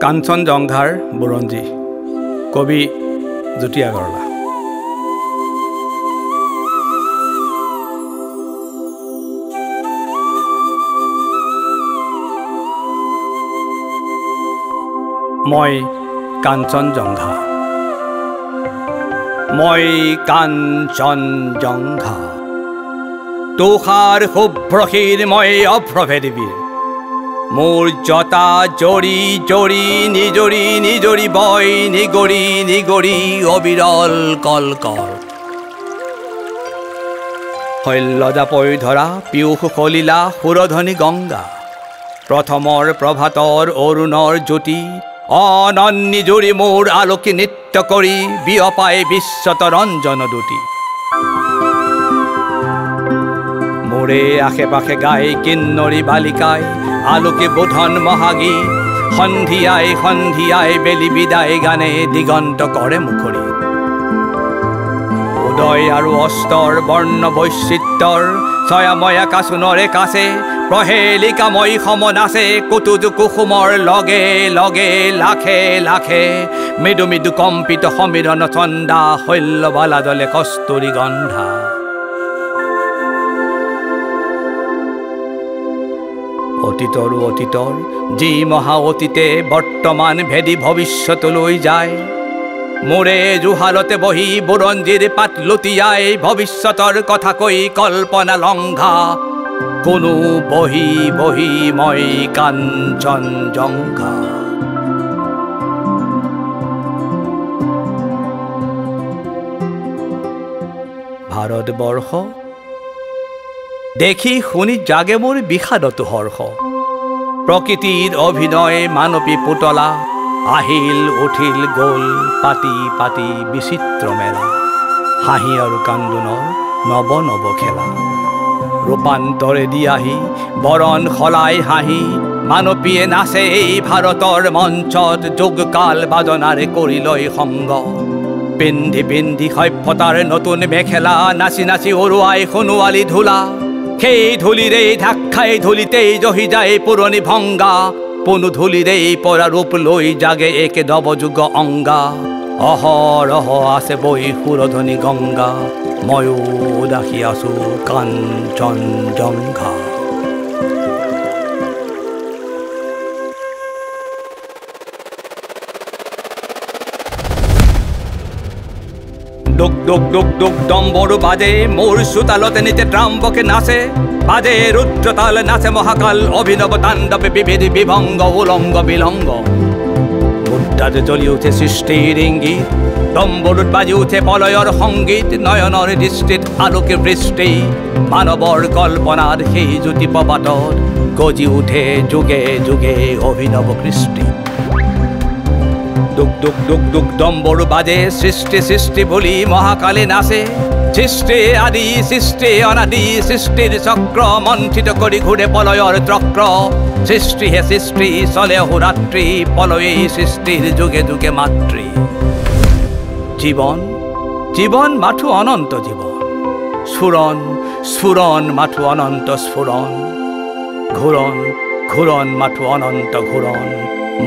কাঞ্চনজংঘাৰ বুৰঞ্জী কবি জ্যোতি আগৰৱালা। মই কাঞ্চনজংঘা, মই কাঞ্চনজংঘা, তুষাৰ শুভ্ৰশীৰ মই অভ্ৰভেদীবীৰ, মোৰ জতা জৰি জৰি নিজৰি নিজৰি বই নিগৰি নিগৰি অবিৰল কলকল, শৈলজাপৈ ধৰা পীয়ুষ সলিলা সুৰধনী গংগা, প্ৰথমৰ প্ৰভাতৰ অৰুণৰ জ্যোতি অনন্যি জুৰি মোৰ আলোকি নৃত্য কৰি বিয়পাই বিশ্বত ৰঞ্জন দুটি, মোৰে আশে পাশে গাই কিন্নৰী বালিকাই আলোকে বোধন মহাগীত, সন্ধিয়াই সন্ধিয়াই বেলি বিদায় গানে দিগন্ত কৰে মুখৰি, উদয় আৰু অস্তৰ বৰ্ণ বৈচিত্ৰৰ ছয়াময়া কাচোনৰে কাছে প্ৰহেলিকাময় সম নাচে কুতুজ কুসুমৰ লগে লগে লাখে লাখে, মৃদু মৃদু কম্পিত সমীৰণ চন্দা শৈল্যবালা দলে কস্তুৰী গন্ধা, অতীতৰো অতীতৰ যি মহা অতীতে বৰ্তমান ভেদি ভৱিষ্যতলৈ যায়, মোৰে জুহালতে বহি বুৰঞ্জীৰ পাত লুটিয়াই ভৱিষ্যতৰ কথা কৈ কল্পনা লংঘা, কোনো বহি বহি মই কাঞ্চনজংঘা। ভাৰতবৰ্ষ দেখি শুনি জাগে মোৰ বিষাদতো হৰ্ষ, প্ৰকৃতিৰ অভিনয় মানৱী পুতলা আহিল উঠিল গ'ল পাতি পাতি বিচিত্ৰ মেলা, হাঁহি আৰু কান্দোনৰ নৱ নৱ খেলা, ৰূপান্তৰে দি আহি বৰণ সলাই হাঁহি মানৱীয়ে নাচে এই ভাৰতৰ মঞ্চত, যোগকাল বাজনাৰে কৰি লৈ সংগ, পিন্ধি পিন্ধি সভ্যতাৰ নতুন মেখেলা, নাচি নাচি উৰুৱাই সোণোৱালী ধূলা, সেই ধূলিৰেই ঢাক খাই ধূলিতেই জহি যায় পুৰণি ভংগা, পুনু ধূলিৰেই পৰা ৰূপ লৈ জাগে একে নৱযুগ অংগা, অহৰহ আছে বৈ সুৰধনী গংগা, ময়ো দেখি আছো কাঞ্চনজংঘা। দুক দুক দুক দুক ডম্বৰু বাজে মোৰ চোতালতে নিতে ত্ৰাম্বকে নাচে, বাজে ৰুদ্ৰতাল নাচে মহাকাল অভিনৱ তাণ্ডৱে বিভেদী বিভংগ উলংগ বিলংগ, মুদ্ৰাত জ্বলি উঠে সৃষ্টিৰ ইংগিত, ডম্বৰুত বাজি উঠে প্ৰলয়ৰ সংগীত, নয়নৰ দৃষ্টিত আলোকে বৃষ্টি, মানৱৰ কল্পনাৰ সেই জ্যোতি প্ৰপাতত গজি উঠে যুগে যুগে অভিনৱ কৃষ্টি, দুক দুক দুক দুক ডম্বৰু বাজে সৃষ্টি সৃষ্টি বুলি মহাকালে নাচে, সৃষ্টি আদি সৃষ্টি অনাদি সৃষ্টিৰ চক্ৰ মন্থিত কৰি ঘূৰে প্ৰলয়ৰ চক্ৰ, সৃষ্টিহে সৃষ্টি চলে হোৰাত্ৰি প্ৰলয়েই সৃষ্টিৰ যুগে যুগে মাতৃ, জীৱন জীৱন মাথো অনন্ত জীৱন, স্ফুৰণ স্ফুৰণ মাথো অনন্ত স্ফুৰণ, ঘূৰণ ঘূৰণ মাথো অনন্ত ঘূৰণ,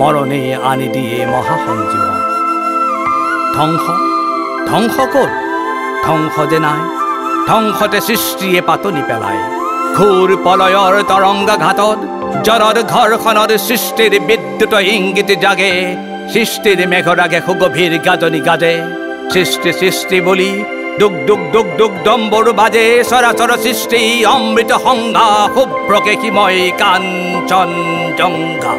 মৰণে আনি দিয়ে মহাসঞ্জীৱন, ধ্বংস ধ্বংস ক'ত ধ্বংস যে নাই, ধ্বংসতে সৃষ্টিয়ে পাতনি পেলায়, ঘূৰ প্ৰলয়ৰ তৰংগা ঘাটত জৰৰ ঘৰখনৰ সৃষ্টিৰ বিদ্যুত ইংগিত জাগে, সৃষ্টিৰ মেঘৰাগে সুগভীৰ গাজনি গাজে, সৃষ্টি সৃষ্টি বুলি দুক দুক দুক দুক ডম্বৰু বাজে, চৰাচৰ সৃষ্টি অমৃত সংজ্ঞা শুভ্ৰকে কি মই কাঞ্চনজংঘা।